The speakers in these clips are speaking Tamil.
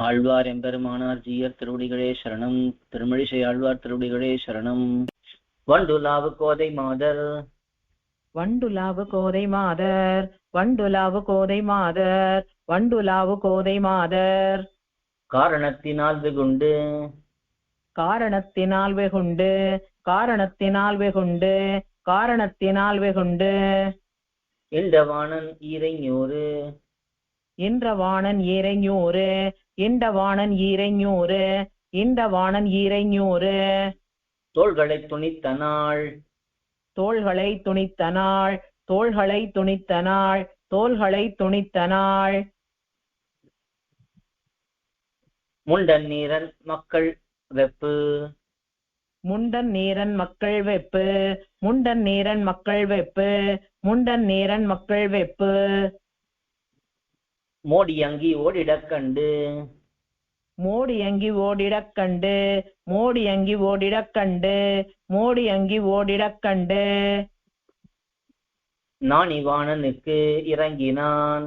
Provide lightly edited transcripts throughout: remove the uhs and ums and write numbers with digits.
ஆழ்வார் எம்பெருமானார் ஜீயர் திருவடிகளே சரணம். திருமழிசை ஆழ்வார் திருவடிகளே சரணம். வண்டுலாவு கோதை மாதர் வண்டுலாவு கோதை மாதர் வண்டுலாவு கோதை மாதர் வண்டுலாவு கோதை மாதர் காரணத்தினால் வெகுண்டு காரணத்தினால் வெகுண்டு காரணத்தினால் வெகுண்டு காரணத்தினால் வெகுண்டு இண்டவாணன் ஈரைஞூறு இன்றவாணன் ஈரைஞூறு இண்டவாணன் ஈரைஞூறு இண்டவாணன் ஈரைஞூறு தோள்களை துணித்தனாள் தோள்களை துணித்தனாள் தோள்களை துணித்தனாள் தோள்களை துணித்தனாள் முண்டன் நீரன் மக்கள் வெப்பு முண்டன் நீரன் மக்கள் வெப்பு முண்டன் நீரன் மக்கள் வெப்பு முண்டன் நீரன் மக்கள் வெப்பு மோடியங்கி ஓடிடக் கண்டு மோடியங்கி ஓடிடக் கண்டு மோடியங்கி ஓடிடக் கண்டு மோடியங்கி ஓடிடக் கண்டு நாணிவாணனுக்கு இறங்கினான்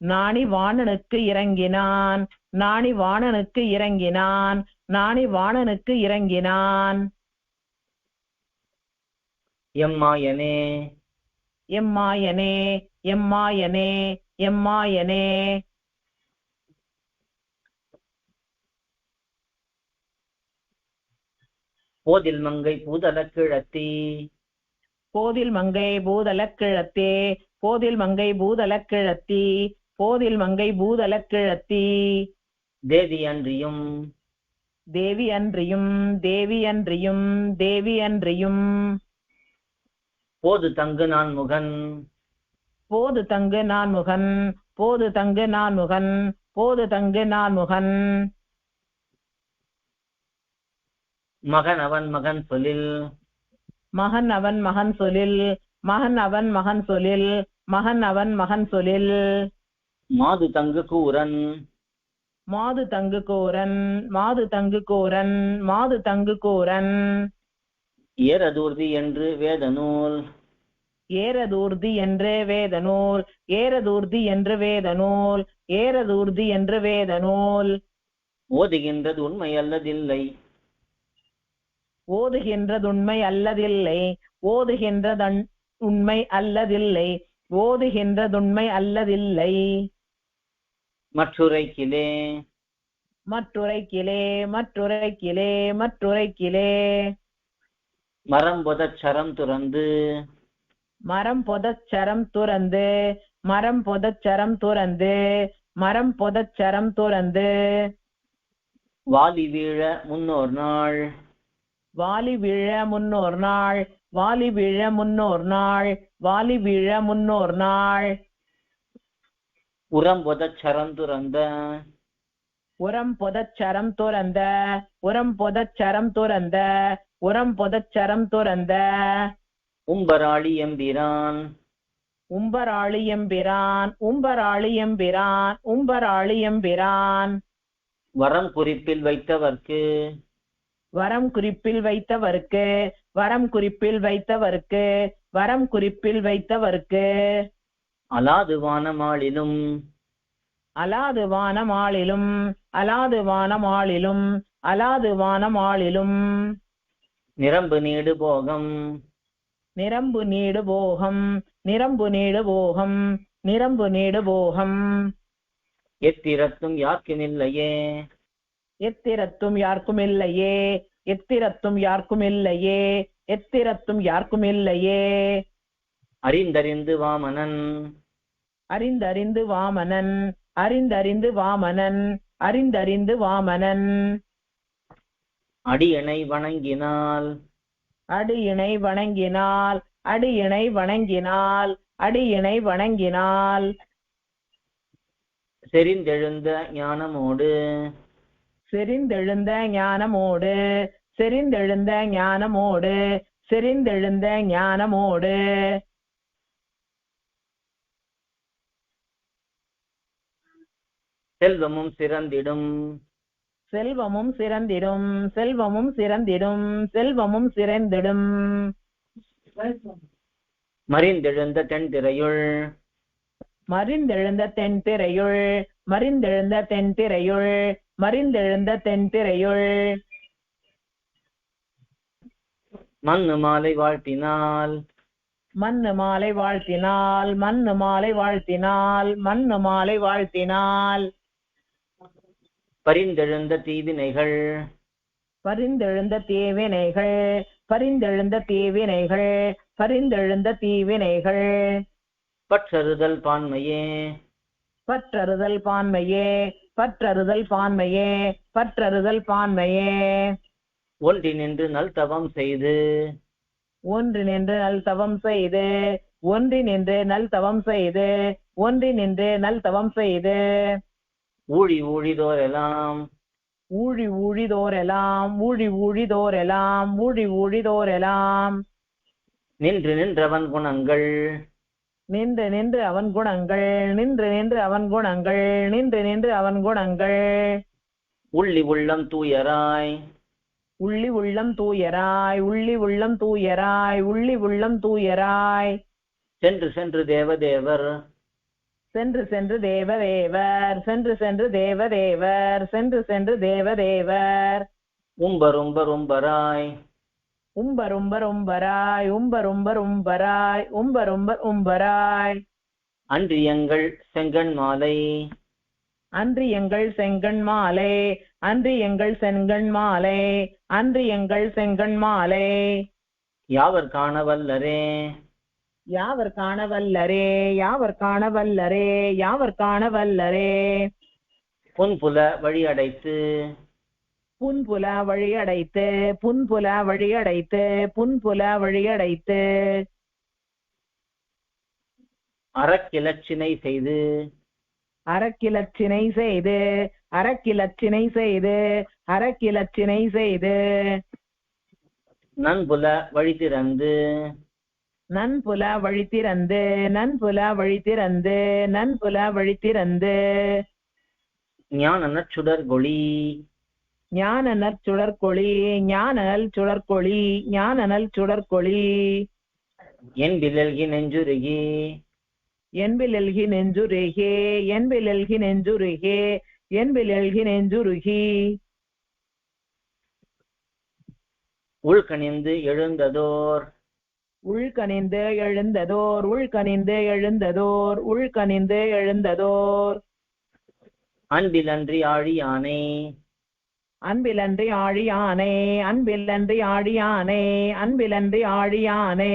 நாணி வாணனுக்கு இறங்கினான் நாணி வாணனுக்கு இறங்கினான் நாணி வாணனுக்கு இறங்கினான் எம்மாயனே எம்மாயனே எம்மாயனே எம்மாயனே போதில் மங்கை பூதல கிழத்தி போதில் மங்கை பூதல கிழத்தே போதில் மங்கை பூதல கிழத்தி போதில் மங்கை பூதல கிழத்தி தேவி அன்றியும் தேவி அன்றியும் தேவி அன்றியும் தேவி அன்றியும் போது தங்கு நான் முகன் போது தங்கு நான் முகன் போது தங்கு நான் முகன் போது தங்கு நான் முகன் மகன் அவன் மகன் சொல்லில் மகன் அவன் மகன் சொல்லில் மகன் அவன் மகன் சொல்லில் மகன் அவன் மகன் சொல்லில் மாது தங்கு கூரன் மாது தங்கு கோரன் மாது தங்கு கோரன் மாது தங்கு கோரன் ஏறதூர்தி என்று வேதநூல் ஏறதூர்தி என்று வேதநூல் ஏறதூர்தி என்று வேதநூல் ஏறதூர்தி என்று வேதநூல் ஓதுகின்றது உண்மை அல்லதில்லை ஓதுகின்றதுண்மை அல்லதில்லை ஓதுகின்றதன் உண்மை அல்லதில்லை ஓதுகின்றதுண்மை அல்லதில்லை மற்றுரைக்கிலே மற்றுரைக்கிலே மற்றுரைக்கிலே மற்றுரைக்கிலே மரம் பொதச்சரம் துறந்து மரம் பொதச்சரம் துறந்து மரம் பொதச்சரம் துறந்து மரம் பொதச்சரம் துறந்து வாலி வீழ முன்னோர் நாள் வாலி வீழ முன்னோர் நாள் வாலி வீழ முன்னோர் நாள் வாலி வீழ முன்னோர் நாள் உரம் பொதச்சரம் துறந்த உரம் பொதச்சரம் துறந்த உரம் பொதச்சரம் துறந்த உரம் பொதச்சரம் துறந்த உம்பராளி எம்பிரான் உம்பராளி எம்பிரான் உம்பராளி எம்பிரான் உம்பராளி எம்பிரான் வரம் குறிப்பில் வைத்தவர்க்கு வரம் குறிப்பில் வைத்தவர்க்கு வரம் குறிப்பில் வைத்தவர்க்கு வரம் குறிப்பில் வைத்தவர்க்கு அலாது வானமாளிலும் அலாது வானமாளிலும் அலாது வானமாளிலும் அலாது வானமாளிலும் நிரம்பு நீடு போகம் நிரம்பு நீடு போகம் நிரம்பு நீடு போகம் நிரம்பு நீடு போகம் எத்திரத்தும் யார்க்குமில்லையே எத்திரத்தும் யாருக்கும் இல்லையே எத்திரத்தும் யாருக்கும் இல்லையே எத்திரத்தும் யாருக்கும் இல்லையே அறிந்தறிந்து வாமனன் அறிந்தறிந்து வாமனன் அறிந்தறிந்து வாமனன் அறிந்தறிந்து வாமனன் அடியணை வணங்கினால் அடியினை வணங்கினால் அடியினை வணங்கினால் அடியினை வணங்கினால் செறிந்தெழுந்த ஞானமோடு செறிந்தெழுந்த ஞானமோடு செறிந்தெழுந்த ஞானமோடு செறிந்தெழுந்த ஞானமோடு செல்வமும் சிறந்திடும் செல்வமும் சிறந்திடும் செல்வமும் சிறந்திடும் செல்வமும் சிறந்திடும் மறிந்தெழுந்த தென்திரையுள் மறிந்தெழுந்த தென்திரையுள் மறிந்தெழுந்த தென்திரையுள் மறிந்தெழுந்த தென்திரையுள் மண்ணு மாலை வாழ்த்தினால் மண்ணு மாலை வாழ்த்தினால் மண்ணு மாலை வாழ்த்தினால் மண்ணு மாலை வாழ்த்தினால் பரிந்தெழுந்த தீவினைகள் பரிந்தெழுந்த தீவினைகள் பரிந்தெழுந்த தீவினைகள் பரிந்தெழுந்த தீவினைகள் பற்றறுதல் பான்மையே பற்றறுதல் பான்மையே பற்றறுதல் பான்மையே பற்றறுதல் பான்மையே ஒன்றி நின்று நல் தவம் செய்து ஒன்றி நின்று நல் தவம் செய்து ஒன்றி நின்று நல் தவம் செய்து ஒன்றி நின்று நல் தவம் செய்து ஊழி ஊழிதோரெல்லாம் ஊழி ஊழிதோரெல்லாம் ஊழி ஊழிதோரெல்லாம் ஊழி ஊழிதோரெல்லாம் நின்று நின்றவன் குணங்கள் நின்று நின்று அவன் குணங்கள் நின்று நின்று அவன் குணங்கள் நின்று நின்று அவன் குணங்கள் உள்ளி உள்ளம் தூயராய் உள்ளி உள்ளம் தூயராய் உள்ளி உள்ளம் தூயராய் உள்ளி உள்ளம் தூயராய் சென்று சென்று தேவதேவர் சென்று சென்று தேவதேவர் சென்று சென்று தேவதேவர் சென்று சென்று தேவதேவர் உம்பரும்பரும்பராய் உம்பரும்பரும்பராய் உம்பரும்பரும்பராய் உம்பரும்பரும்பராய் அன்று எங்கள் செங்கண் மாலை அன்று எங்கள் செங்கண் மாலை அன்று எங்கள் செங்கண் மாலை அன்று எங்கள் செங்கண் மாலை யாவர் காணவல்லரே யாவர் காணவல்லரே யாவர் காணவல்லரே யாவர் காணவல்லரே புன்புல வழி அடைத்து புன்புல வழியடைத்து புன்புல வழியடைத்து புன்புல வழியடைத்து அறக்கிலச்சினை செய்து அறக்கிலச்சினை செய்து அறக்கிலச்சினை செய்து அறக்கிலச்சினை செய்து நன்புல வழி திறந்து நன்புல வழித்திறந்து நன்புல வழித்திறந்து நன்புல வழித்திறந்து ஞான நற்சுடர்கொளி ஞானநற் சுடர்கொளி ஞானநல் சுடர்கொளி ஞானநல் சுடர்கொளி என்பிலல்கி நெஞ்சுருகி என்பிலெல்கி நெஞ்சுருகே என்பிலெல்கி நெஞ்சுருகே என்பிலெல்கி நெஞ்சுருகி உள்கணிந்து எழுந்ததோர் உள்கணிந்து எழுந்ததோர் உள்கணிந்து எழுந்ததோர் உள்கணிந்து எழுந்ததோர் அன்பிலன்றி ஆழியானை அன்பிலன்றி ஆழியானே அன்பிலன்றி ஆழியானே அன்பிலன்றி ஆழியானே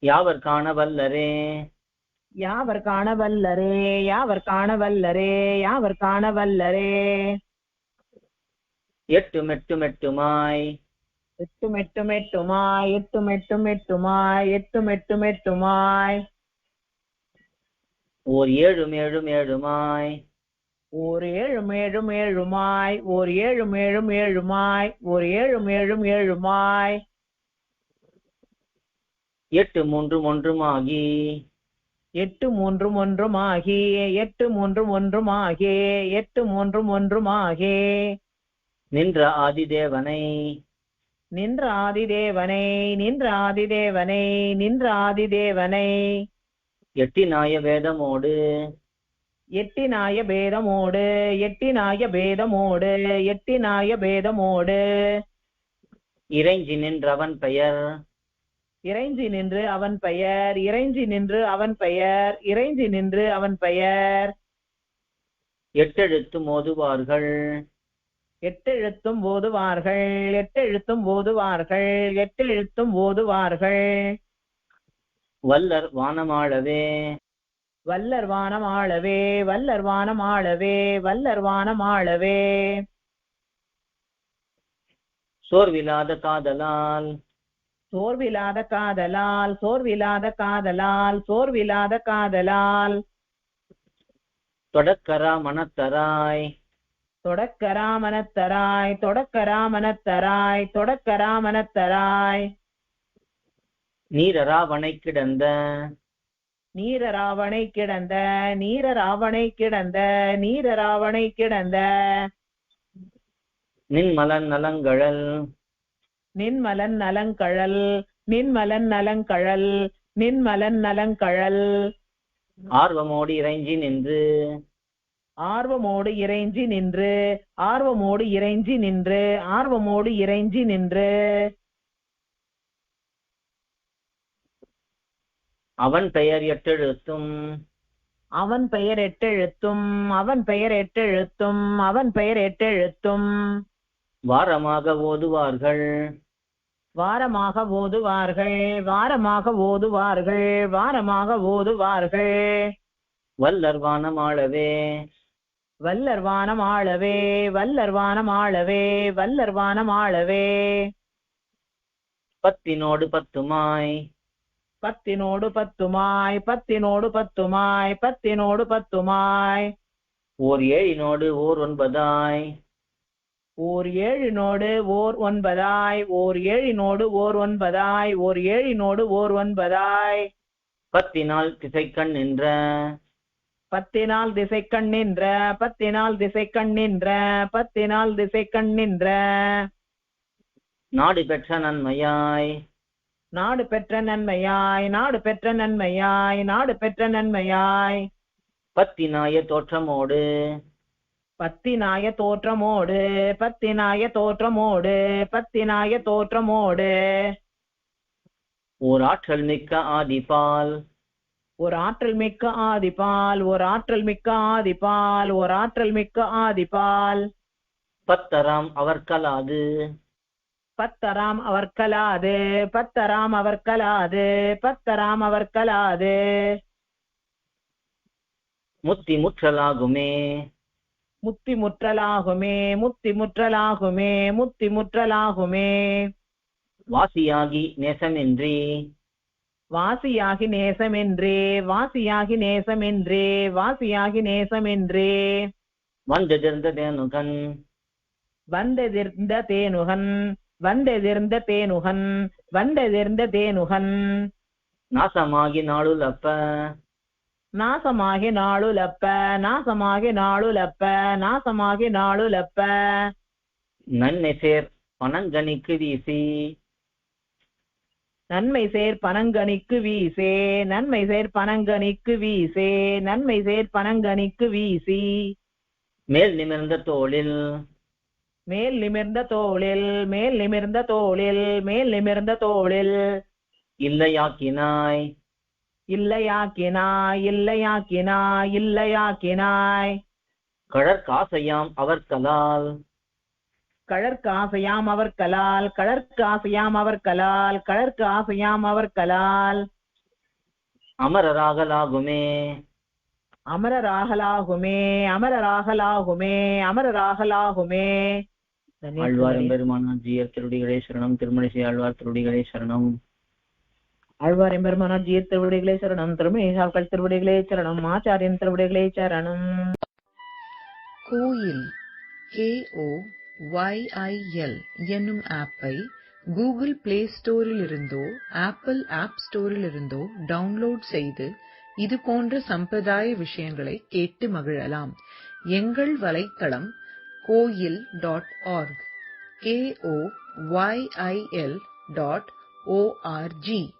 யாவர் காணவல்லரே யாவர் காணவல்லரே யாவர் காணவல்லரே யாவர் காணவல்லரே எட்டுமெட்டுமெட்டுமாய் எட்டுமெட்டுமெட்டுமாய் எட்டுமெட்டுமெட்டுமாய் எட்டுமெட்டுமெட்டுமாய் ஓர் ஏழுமேழுமேழுமாய் ஓர் ஏழுமேழுமேழுமாய் ஓர் ஏழுமேழுமேழுமாய் ஓர் ஏழுமேழுமேழுமாய் எட்டு மூன்றும் ஒன்றுமாகி எட்டு மூன்றும் ஒன்றுமாகி எட்டு மூன்றும் ஒன்றுமாகி எட்டு மூன்றும் ஒன்றுமாகி நின்ற ஆதிதேவனை நின்ற ஆதிதேவனை நின்ற ஆதிதேவனை நின்ற ஆதிதேவனை எட்டினாய வேதமோடு எட்டினாய பேதமோடு எட்டினாய பேதமோடு எட்டினாய பேதமோடு இறைஞ்சி நின்றவன் பெயர் இறைஞ்சி நின்று அவன் பெயர் இறைஞ்சி நின்று அவன் பெயர் இறைஞ்சி நின்று அவன் பெயர் எட்டெழுத்து மோதுவார்கள் எட்டெழுத்தும் ஓதுவார்கள் எட்டெழுத்தும் ஓதுவார்கள் எட்டெழுத்தும் ஓதுவார்கள் வல்லர் வானமாளவே வல்லர் வானமாளவே வல்லர் வானமாளவே வல்லர் வானமாளவே சோர்விலாத காதலால் சோர்விலாத காதலால் சோர்விலாத காதலால் சோர்விலாத காதலால் தொடக்கரா மனத்தராய் தொடக்கராமனத்தராய் தொடக்கராமனத்தராய் தொடக்கராமனத்தராய் நீரராவனை கிடந்த நீரராவனை கிடந்த நீரராவனை கிடந்த நீரராவனை கிடந்த நின்மலன் நலங்கழல் நின்மலன் நலங்கழல் நின்மலன் நலங்கழல் நின்மலன் நலங்கழல் ஆர்வமோடு இறைஞ்சி நின்று ஆர்வமோடு இறைஞ்சி நின்று ஆர்வமோடு இறைஞ்சி நின்று ஆர்வமோடு இறைஞ்சி நின்று அவன் பெயர் எட்டெழுத்தும் அவன் பெயர் எட்டெழுத்தும் அவன் பெயர் எட்டெழுத்தும் அவன் பெயர் எட்டெழுத்தும் வாரமாக ஓதுவார்கள் வாரமாக ஓதுவார்கள் வாரமாக ஓதுவார்கள் வாரமாக ஓதுவார்கள் வல்லர் வானம் ஆளவே வல்லர் வானம் ஆளவே வல்லர் வானம் ஆளவே வல்லர் வானம் ஆளவே பத்தினோடு பத்துமாய் பத்தினோடு பத்துமாய் பத்தினோடு பத்துமாய் பத்தினோடு பத்துமாய் ஓர் ஏழினோடு ஓர் ஒன்பதாய் ஓர் ஏழினோடு ஓர் ஒன்பதாய் ஓர் ஏழினோடு ஓர் ஒன்பதாய் ஓர் ஏழினோடு ஓர் ஒன்பதாய் பத்தினால் திசைக்கண் நின்ற பத்தினால் திசைக்கண் நின்ற பத்தினால் திசைக்கண் நின்ற பத்தினால் திசைக்கண் நின்ற நாடு பெற்ற நன்மையாய் நாடு பெற்ற நன்மையாய் நாடு பெற்ற நன்மையாய் நாடு பெற்ற நன்மையாய் பத்தினாய தோற்றமோடு பத்தினாய தோற்றமோடு பத்தினாய தோற்றமோடு பத்தினாய தோற்றமோடு ஓர் ஆற்றல் மிக்க ஆதிபால் ஒரு ஆற்றல் மிக்க ஆதிபால் ஒரு ஆற்றல் மிக்க ஆதிபால் ஒரு ஆற்றல் மிக்க ஆதிபால் பத்தராம் அவர்கலாது பத்தராம் அவர்கலாது பத்தராம் அவர்கலாது பத்தராம் அவர்கலாது முத்தி முற்றலாகுமே முத்தி முற்றலாகுமே முத்தி முற்றலாகுமே முத்தி முற்றலாகுமே வாசியாகி நேசமின்றி வாசியாகி நேசமின்றே வாசியாகி நேசமின்றே வாசியாகி நேசமின்றே வந்தெதிர்ந்த தேனுகன் வந்தெதிர்ந்த தேனுகன் வந்தெதிர்ந்த தேனுகன் வந்தெதிர்ந்த தேனுகன் நாசமாகி நாளுலப்ப நாசமாகி நாளுலப்ப நாசமாகி நாளுலப்ப நாசமாகி நாளுலப்ப நன்மை சேர் பனங்கனிக்கு வீசி நன்மை சேர் பனங்கனிக்கு வீசே நன்மை சேர் பனங்கனிக்கு வீசே நன்மை சேர் பனங்கனிக்கு வீசி மேல் நிமிர்ந்த தோளில் மேல் நிமிர்ந்த தோளில் மேல் நிமிர்ந்த தோளில் மேல் நிமிர்ந்த தோளில் இல்லையாக்கினாய் இல்லையாக்கினாய் இல்லையாக்கினாய் இல்லையாக்கினாய் கழற்காசையாம் அவர்கலால் கழற்காசையாம் அவர்கலால் கழற்காசையாம் அவர்கலால் கழற்காசையாம் அவர்கலால் அமரராகலாகுமே அமரராகலாகுமே அமரராகலாகுமே அமரராகலாகுமே ஆழ்வார் எம்பெருமானார் ஜீயர் திருடிகளே சரணம் திருமணிசை ஆழ்வார் திருடிகளே சரணம் ஆழ்வார் எம்பெருமானார் ஜீயர் திருவடிகளே சரணம் திருமணிசாக்கள் திருவடிகளே சரணம் ஆச்சாரியன் திருவடிகளே சரணம். கோயில் KOYIL என்னும் ஆப்பை கூகுள் பிளே ஸ்டோரில் இருந்தோ ஆப்பிள் ஆப் ஸ்டோரில் இருந்தோ டவுன்லோட் செய்து இது போன்ற சம்பிரதாய விஷயங்களை கேட்டு மகிழலாம். எங்கள் வலைத்தளம் koil.org KOYIL.org